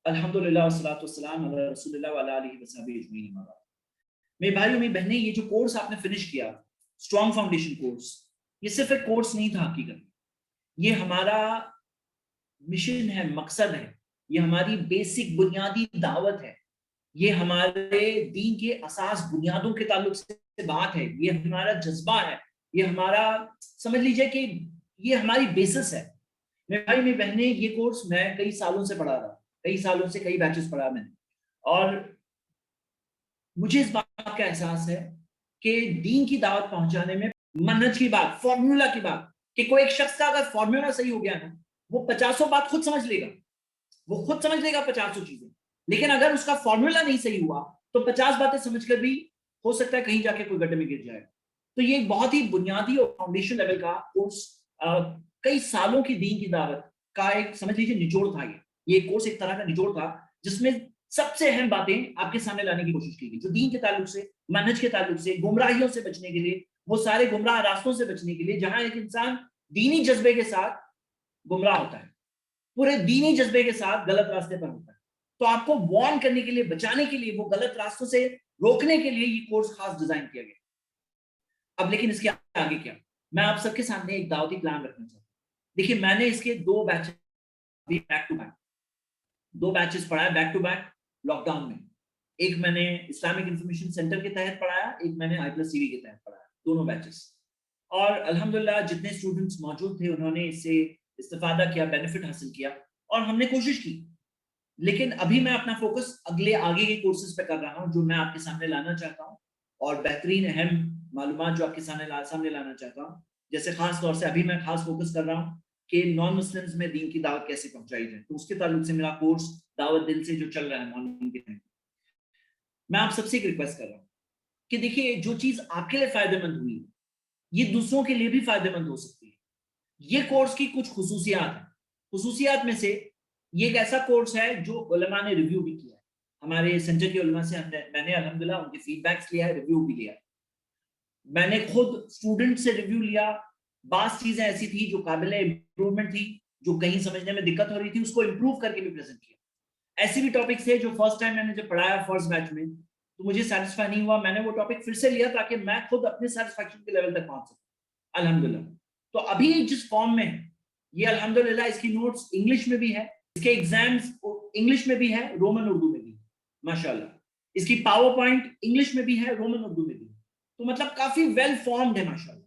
الحمدللہ والصلاۃ والسلام علی رسول اللہ وعلی آلہ وصحبہ اجمعین اما بعد۔ میرے بھائیو میری بہنیں، یہ جو کورس آپ نے فنش کیا اسٹرانگ فاؤنڈیشن کورس، یہ صرف ایک کورس نہیں تھا حقیقت، یہ ہمارا مشن ہے، مقصد ہے، یہ ہماری بیسک بنیادی دعوت ہے، یہ ہمارے دین کے اساس بنیادوں کے تعلق سے بات ہے، یہ ہمارا جذبہ ہے، یہ ہمارا سمجھ لیجئے کہ یہ ہماری بیسس ہے۔ میرے بھائی میری بہنیں، یہ کورس میں کئی سالوں سے پڑھا رہا، کئی سالوں سے کئی بیچز پڑھا میں نے، اور مجھے اس بات کا احساس ہے کہ دین کی دعوت پہنچانے میں منہج کی بات، فارمولا کی بات، کہ کوئی ایک شخص کا اگر فارمولا صحیح ہو گیا نا، وہ 50 بات خود سمجھ لے گا، وہ خود سمجھ لے گا 50 چیزیں، لیکن اگر اس کا فارمولا نہیں صحیح ہوا تو 50 باتیں سمجھ کر بھی ہو سکتا ہے کہیں جا کے کوئی گڈھے میں گر جائے۔ تو یہ بہت ہی بنیادی اور فاؤنڈیشن لیول کا کورس، کئی سالوں کی دین کی دعوت کا ایک سمجھ لیجیے نچوڑ تھا۔ یہ کورس ایک طرح کا نچوڑ تھا جس میں سب سے اہم باتیں آپ کے سامنے لانے کی کوشش کی گئی، جو دین کے تعلق سے، منہج کے تعلق سے، گمراہیوں سے بچنے کے لیے، وہ سارے گمراہ راستوں سے بچنے کے لیے جہاں ایک انسان دینی جذبے کے ساتھ گمراہ ہوتا ہے، پورے دینی جذبے کے ساتھ غلط راستے پر ہوتا ہے، تو آپ کو وارن کرنے کے لیے، بچانے کے لیے، وہ غلط راستوں سے روکنے کے لیے یہ کورس خاص ڈیزائن کیا گیا۔ اب لیکن اس کے آگے کیا، میں آپ سب کے سامنے ایک دعوتی پلان رکھنا چاہتا ہوں۔ دیکھیے میں نے اس کے 2 batch back to back 2 batches پڑھایا back to back lockdown میں۔ ایک میں نے اسلامک انفارمیشن سینٹر کے تحت پڑھایا، ایک میں نے I+CV کے تحت پڑھایا، دونوں بیچز، اور الحمدللہ جتنے اسٹوڈنٹس موجود تھے انہوں نے اس سے استفادہ کیا، بینیفٹ حاصل کیا، اور ہم نے کوشش کی۔ لیکن ابھی میں اپنا فوکس آگے کے کورسز پہ کر رہا ہوں جو میں آپ کے سامنے لانا چاہتا ہوں، اور بہترین اہم معلومات جو آپ کے سامنے لانا چاہتا ہوں، جیسے خاص طور سے ابھی میں خاص فوکس کر رہا ہوں کہ نان مسلمز میں دین کی دعوت کیسے پہنچائی جائے، تو اس کے تعلق سے میرا کورس دعوت دل سے جو چل رہا ہے مارننگ کے ٹائم، میں آپ سب سے ایک ریکویسٹ کر رہا ہوں کہ دیکھیے جو چیز آپ کے لیے فائدہ مند ہوئی یہ دوسروں کے لیے بھی فائدہ مند ہو سکتی ہے۔ یہ کورس کی کچھ خصوصیات ہیں، خصوصیات میں سے یہ ایک ایسا کورس ہے جو علماء نے ریویو بھی کیا ہے، ہمارے سینٹر کے علماء سے میں نے الحمدللہ ان کے فیڈ بیکس لیا ہے، ریویو بھی لیا ہے، میں نے خود اسٹوڈنٹ سے ریویو لیا، بعض چیزیں ایسی تھی جو قابل امپروومنٹ تھی، جو کہیں سمجھنے میں دقت ہو رہی تھی، اس کو امپروو کر کے بھی پریزنٹ کیا۔ ایسی بھی ٹاپکس تھے جو فرسٹ ٹائم میں نے جب پڑھایا فرسٹ بیچ میں تو مجھے سیٹسفائی نہیں ہوا، میں نے وہ ٹاپک پھر سے لیا تاکہ میں خود اپنے سیٹسفیکشن کے لیول تک پہنچ سکوں الحمدللہ۔ تو ابھی جس فارم میں یہ الحمدللہ اس کی نوٹس انگلش میں بھی ہے، اس کے ایگزامز انگلش میں بھی ہے، رومن اردو میں بھی ہے، ماشاءاللہ اس کی پاور پوائنٹ انگلش میں بھی ہے، رومن اردو میں بھی ہے، تو مطلب کافی ویل فارمڈ ہے ماشاءاللہ۔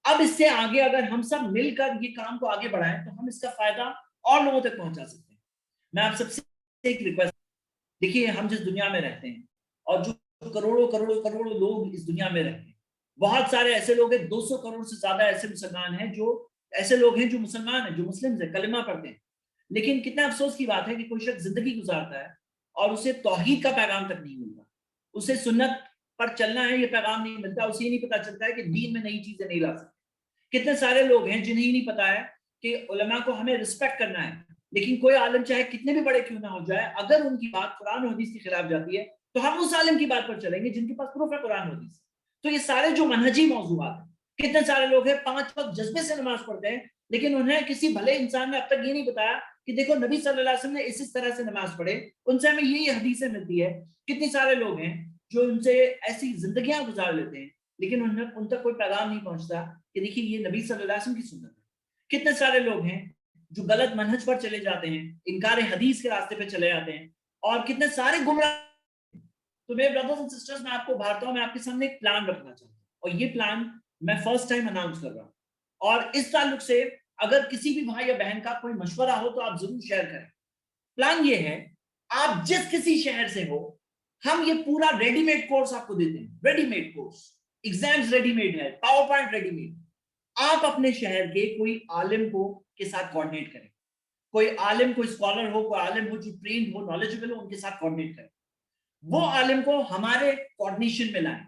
اب اس سے آگے اگر ہم سب مل کر یہ کام کو آگے بڑھائیں تو ہم اس کا فائدہ اور لوگوں تک پہنچا سکتے ہیں۔ میں آپ سب سے ایک ریکویسٹ، دیکھیے ہم جس دنیا میں رہتے ہیں اور جو کروڑوں لوگ اس دنیا میں رہتے ہیں، بہت سارے ایسے لوگ ہیں، 200 کروڑ سے زیادہ ایسے مسلمان ہیں، جو ایسے لوگ ہیں جو مسلمان ہیں، جو مسلمز ہیں، کلمہ پڑھتے ہیں، لیکن کتنا افسوس کی بات ہے کہ کوئی شخص زندگی گزارتا ہے اور اسے توحید کا پیغام تک نہیں ملتا، اسے سنت پر چلنا ہے یہ پیغام نہیں ملتا، اسے نہیں پتا چلتا ہے کہ دین میں نئی چیزیں نہیں لا سکتے۔ کتنے سارے لوگ ہیں جنہیں نہیں پتا ہے کہ علماء کو ہمیں رسپیکٹ کرنا ہے، لیکن کوئی عالم چاہے کتنے بھی بڑے کیوں نہ ہو جائے، اگر ان کی بات قرآن و حدیث کے خلاف جاتی ہے تو ہم اس عالم کی بات پر چلیں گے جن کے پاس پروف ہے قرآن و حدیث۔ تو یہ سارے جو منہجی موضوعات ہیں، کتنے سارے لوگ ہیں 5 وقت جذبے سے نماز پڑھتے ہیں، لیکن انہیں کسی بھلے انسان نے اب تک یہ نہیں بتایا کہ دیکھو نبی صلی اللہ علیہ وسلم نے اس طرح سے نماز پڑھے، ان سے ہمیں یہ حدیثیں ملتی ہے۔ کتنے سارے لوگ ہیں جو ان سے ایسی زندگیاں گزار لیتے ہیں لیکن ان تک کوئی پیغام نہیں پہنچتا کہ دیکھیے یہ نبی صلی اللہ علیہ وسلم کی سنت ہے۔ کتنے سارے لوگ ہیں جو غلط منہج پر چلے جاتے ہیں، انکار حدیث کے راستے پہ چلے جاتے ہیں، اور کتنے سارے گمراہ۔ تو میرے برادرز اینڈ سسٹرز، میں آپ کو بھارتا ہوں، میں آپ کے سامنے ایک پلان رکھنا چاہتا ہوں، اور یہ پلان میں فرسٹ ٹائم اناؤنس کر رہا ہوں، اور اس تعلق سے اگر کسی بھی بھائی یا بہن کا کوئی مشورہ ہو تو آپ ضرور شیئر کریں۔ پلان یہ ہے، آپ جس کسی شہر سے ہو، ہم یہ پورا ریڈی میڈ کورس آپ کو دیتے ہیں، ready made course, exams ready made ہے، پاور پوائنٹ ریڈی میڈ، آپ اپنے شہر کے کوئی عالم کو کے ساتھ کوآرڈینیٹ کریں، کوئی عالم، کوئی اسکالر ہو، کوئی عالم ہو جو ٹرینڈ ہو، نالجبل ہو، ان کے ساتھ کوآرڈینیٹ کریں، وہ عالم کو ہمارے کوآرڈینیشن میں لائیں،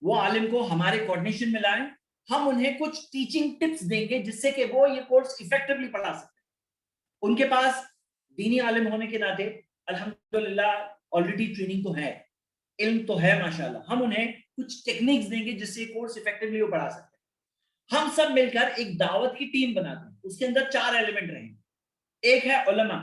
وہ عالم کو ہمارے کوآرڈینیشن میں لائیں، ہم انہیں کچھ ٹیچنگ ٹپس دیں گے جس سے کہ وہ یہ کورس ایفیکٹولی پڑھا سکتے ہیں۔ ان کے پاس دینی عالم ہونے کے ناطے الحمدللہ آلریڈی ٹریننگ تو ہے، علم تو ہے ماشاءاللہ، ہم انہیں کچھ ٹیکنیکس دیں گے جس سے کورس ایفیکٹولی وہ پڑھا سکتے ہیں۔ ہم سب مل کر ایک دعوت کی ٹیم بناتے ہیں، اس کے اندر 4 ایلیمنٹ رہیں گے۔ ایک ہے علماء،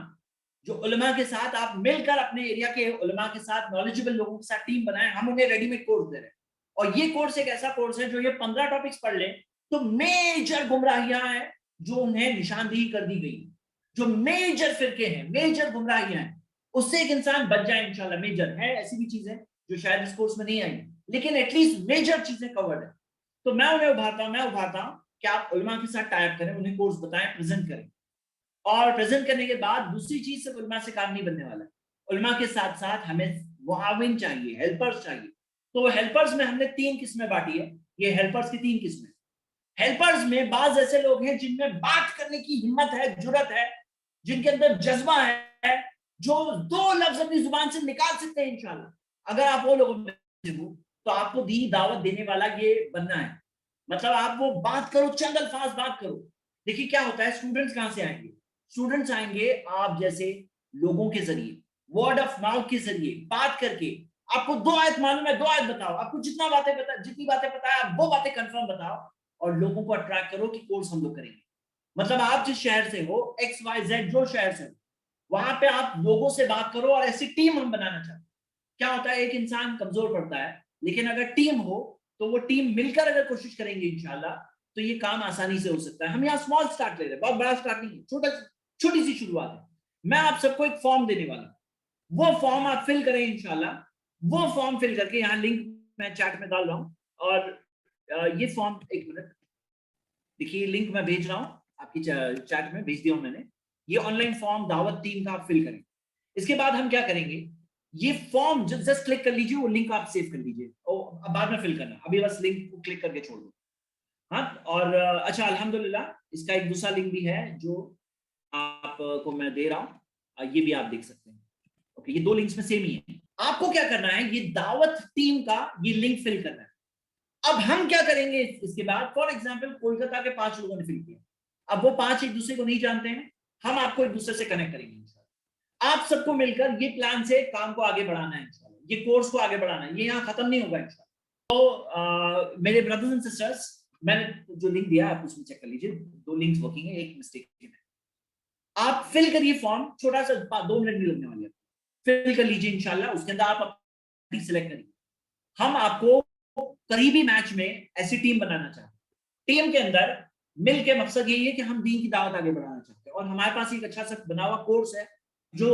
جو علماء کے ساتھ آپ مل کر اپنے ایریا کے علماء کے ساتھ نالجبل لوگوں کے ساتھ ٹیم بنائیں. ہم انہیں ریڈی میڈ کورس دے رہے ہیں, اور یہ کورس ایک ایسا کورس ہے جو یہ 15 ٹاپکس پڑھ لیں تو میجر گمراہیاں ہیں جو انہیں نشاندہی کر دی گئی, جو میجر فرقے ہیں, میجر گمراہیاں ہیں, اس سے ایک انسان بچ جائے انشاءاللہ. میجر ہے ایسی بھی چیزیں جو شاید اس کورس میں نہیں آئی, لیکن ایٹ لیسٹ میجر چیزیں کورڈ ہیں. تو میں انہیں ابھارتا ہوں کہ آپ علماء کے ساتھ ٹائی اپ کریں, انہیں کورس بتائیں, پریزنٹ کریں, اور پریزنٹ کرنے کے بعد دوسری چیز سے علماء سے کام نہیں بننے والا. علماء کے ساتھ ساتھ ہمیں معاون چاہیے, ہیلپرز چاہیے. تو وہ ہیلپرز میں ہم نے 3 قسمیں بانٹی ہے. یہ ہیلپرز کی 3 قسمیں. ہیلپرز میں بعض ایسے لوگ ہیں جن میں بات کرنے کی ہمت ہے, جرات ہے, جن کے اندر جذبہ ہے, جو 2 لفظ اپنی زبان سے نکال سکتے ہیں انشاءاللہ. اگر آپ وہ لوگوں میں سے ہو تو آپ کو دینی دعوت دینے والا یہ بننا ہے. مطلب آپ وہ بات کرو, چند الفاظ بات کرو. دیکھیے کیا ہوتا ہے, اسٹوڈنٹس کہاں سے آئیں گے؟ اسٹوڈنٹس آئیں گے آپ جیسے لوگوں کے ذریعے, ورڈ آف ماؤتھ کے ذریعے, بات کر کے. آپ کو 2 آیت معلوم ہے, 2 آیت بتاؤ. آپ کو جتنی باتیں پتا ہے وہ باتیں کنفرم بتاؤ, اور لوگوں کو اٹریکٹ کرو کہ کورس ہم لوگ کریں گے. مطلب آپ جس شہر سے ہو, ایکس وائی زیڈ جو شہر سے ہو, وہاں پہ آپ لوگوں سے بات کرو, اور ایسی ٹیم ہم بنانا چاہتے ہیں. کیا ہوتا ہے, ایک انسان کمزور پڑتا ہے, لیکن اگر ٹیم ہو تو وہ ٹیم مل کر اگر کوشش کریں گے انشاءاللہ تو یہ کام آسانی سے ہو سکتا ہے. ہم یہاں اسمال سٹارٹ لے رہے ہیں, بہت بڑا سٹارٹ نہیں ہے, چھوٹی سی شروعات ہے. میں آپ سب کو ایک فارم دینے والا ہوں, وہ فارم آپ فل کریں انشاءاللہ. وہ فارم فل کر کے, یہاں لنک میں چیٹ میں ڈال رہا ہوں, اور یہ فارم, ایک منٹ دیکھیے, لنک میں بھیج رہا ہوں آپ کی چیٹ میں, بھیج دیا ہوں میں نے. یہ آن لائن فارم دعوت ٹیم کا آپ فل کریں. اس کے بعد ہم کیا کریں گے, یہ فارم جسٹ کلک کر لیجیے, وہ لنک آپ سیو کر لیجیے, اور بعد میں فل کرنا, ابھی بس لنک کو کلک کر کے چھوڑ دو. ہاں, اور اچھا الحمدللہ اس کا ایک دوسرا لنک بھی ہے جو آپ کو میں دے رہا ہوں, یہ بھی آپ دیکھ سکتے ہیں. اوکے, یہ 2 لنکس میں سیم ہی ہے. آپ کو کیا کرنا ہے, یہ دعوت ٹیم کا یہ لنک فل کرنا ہے. اب ہم کیا کریں گے اس کے بعد, فار ایگزامپل کولکتہ کے 5 لوگوں نے فل کیا, اب وہ 5 ایک دوسرے کو نہیں جانتے ہیں, ہم آپ کو ایک دوسرے سے کنیکٹ کریں گے. آپ سب کو مل کر یہ پلان سے کام کو آگے بڑھانا ہے انشاءاللہ, یہ کورس کو آگے بڑھانا ہے, یہ یہاں ختم نہیں ہوگا انشاءاللہ. تو میرے بردرز اینڈ سسٹرز, میں نے جو لنک دیا آپ اس میں چیک کر لیجیے, 2 لنکس ورکنگ ہے, ایک مسٹیک ہے. آپ فل کریے فارم, چھوٹا سا 2 منٹ نہیں لگنے والے, فل کر لیجیے انشاءاللہ. اس کے اندر آپ اپنی سلیکٹ کریے. ہم آپ کو قریبی میچ میں ایسی ٹیم بنانا چاہتے ہیں. ٹیم کے اندر مل کے مقصد یہی ہے کہ ہم دین کی دعوت آگے بڑھانا چاہتے ہیں, اور ہمارے پاس ایک اچھا سا بنا ہوا کورس ہے جو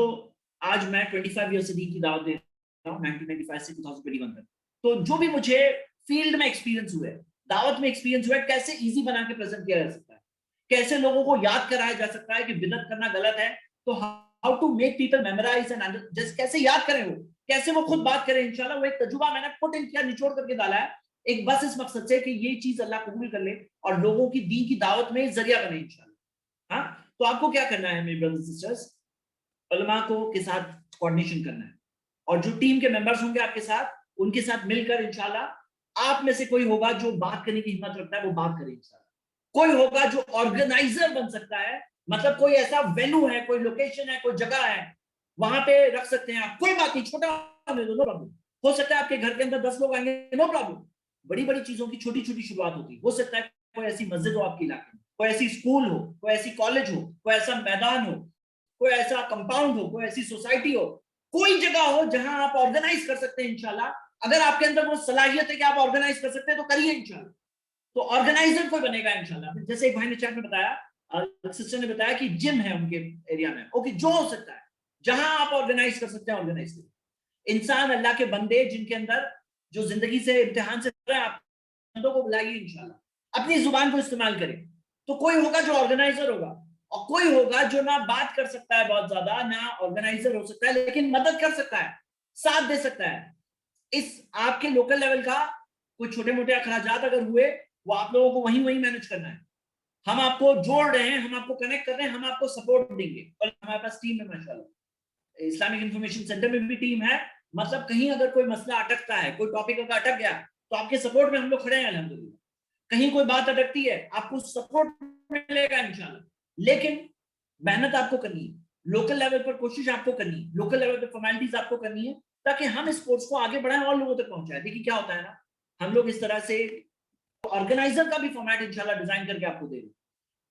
آج میں 25 ایئر سے دین کی دعوت دے رہا ہوں, 1995 سے 2021 تک. تو جو بھی مجھے فیلڈ میں ایکسپیرینس ہوئے, دعوت میں ایکسپیرینس ہوئے, کیسے ایزی بنا کے پریزنٹ کیا جا سکتا ہے, کیسے لوگوں کو یاد کرایا جا سکتا ہے کہ بدعت کرنا غلط ہے, تو how to make people memorize and کیسے یاد کریں, وہ کیسے وہ خود بات کریں انشاءاللہ. وہ ایک تجربہ میں نے پٹ ان کیا, نچوڑ کر کے ڈالا ہے, ایک بس اس مقصد سے کہ یہ چیز اللہ قبول کر لے اور لوگوں کی دین کی دعوت میں ذریعہ بنے انشاءاللہ. ہاں, تو آپ کو کیا کرنا ہے میرے بردرز سسٹرز, علماء کو کے ساتھ کوارڈینیشن کرنا ہے, اور جو ٹیم کے ممبرز ہوں گے آپ کے ساتھ, ان کے ساتھ مل کر انشاءاللہ آپ میں سے کوئی ہوگا جو بات کرنے کی ہمت رکھتا ہے, وہ بات کرے انشاءاللہ. کوئی ہوگا جو آرگنائزر بن سکتا ہے, مطلب کوئی ایسا وینو ہے, کوئی لوکیشن ہے, کوئی جگہ ہے, وہاں پہ رکھ سکتے ہیں آپ, کوئی بات نہیں, چھوٹا نو پرابلم. ہو سکتا ہے آپ کے گھر کے اندر 10 لوگ آئیں گے, نو پرابلم. بڑی بڑی چیزوں کی چھوٹی چھوٹی شروعات ہوتی ہے. ہو سکتا ہے کوئی ایسی مسجد ہو آپ کے علاقے میں, کوئی ایسی اسکول ہو, کوئی ایسی کالج ہو, کوئی ایسا میدان ہو, کوئی ایسا کمپاؤنڈ ہو, کوئی ایسی سوسائٹی ہو, کوئی جگہ ہو جہاں آپ آرگنائز کر سکتے ہیں انشاءاللہ. اگر آپ کے اندر وہ صلاحیت ہے کہ آپ آرگنائز کر سکتے ہیں تو کریے انشاءاللہ. تو آرگنائزر کوئی بنے گا انشاءاللہ. جیسے ایک بھائی نے چیٹ میں بتایا, سسٹر نے بتایا کہ جم ہے ان کے ایریا میں, اوکے, جو ہو سکتا ہے جہاں آپ آرگنائز کر سکتے ہیں آرگنائز کریں. انسان اللہ کے بندے جن کے اندر جو زندگی سے امتحان سے رہے ہیں, آپ بندوں کو بلائیے انشاءاللہ, اپنی زبان کو استعمال کریں. تو کوئی ہوگا جو آرگنائزر ہوگا, اور کوئی ہوگا جو نہ بات کر سکتا ہے بہت زیادہ, نہ آرگنائزر ہو سکتا ہے, لیکن مدد کر سکتا ہے, ساتھ دے سکتا ہے. اس آپ کے لوکل لیول کا کوئی چھوٹے موٹے اخراجات اگر ہوئے, وہ آپ لوگوں کو وہیں مینج کرنا ہے. ہم آپ کو جوڑ رہے ہیں, ہم آپ کو کنیکٹ کر رہے ہیں, ہم آپ کو سپورٹ دیں گے. اور ہمارے پاس ٹیم ہے ماشاءاللہ, اسلامک انفارمیشن سینٹر میں بھی ٹیم ہے. مطلب کہیں اگر کوئی مسئلہ اٹکتا ہے, کوئی ٹاپک اگر اٹک گیا, تو آپ کے سپورٹ میں ہم لوگ کھڑے ہیں الحمدللہ. کہیں کوئی بات اٹکتی ہے, آپ کو سپورٹ ملے گا انشاءاللہ. لیکن محنت آپ کو کرنی ہے, لوکل لیول پر کوشش آپ کو کرنی ہے, لوکل لیول پر فارمیلٹیز آپ کو کرنی ہے, تاکہ ہم اس کورس کو آگے بڑھائیں اور لوگوں تک پہنچائیں. دیکھیے کیا ہوتا ہے نا, ہم لوگ اس طرح سے آرگنائزر کا بھی فارمیٹ انشاءاللہ ڈیزائن کر کے آپ کو دے دیں.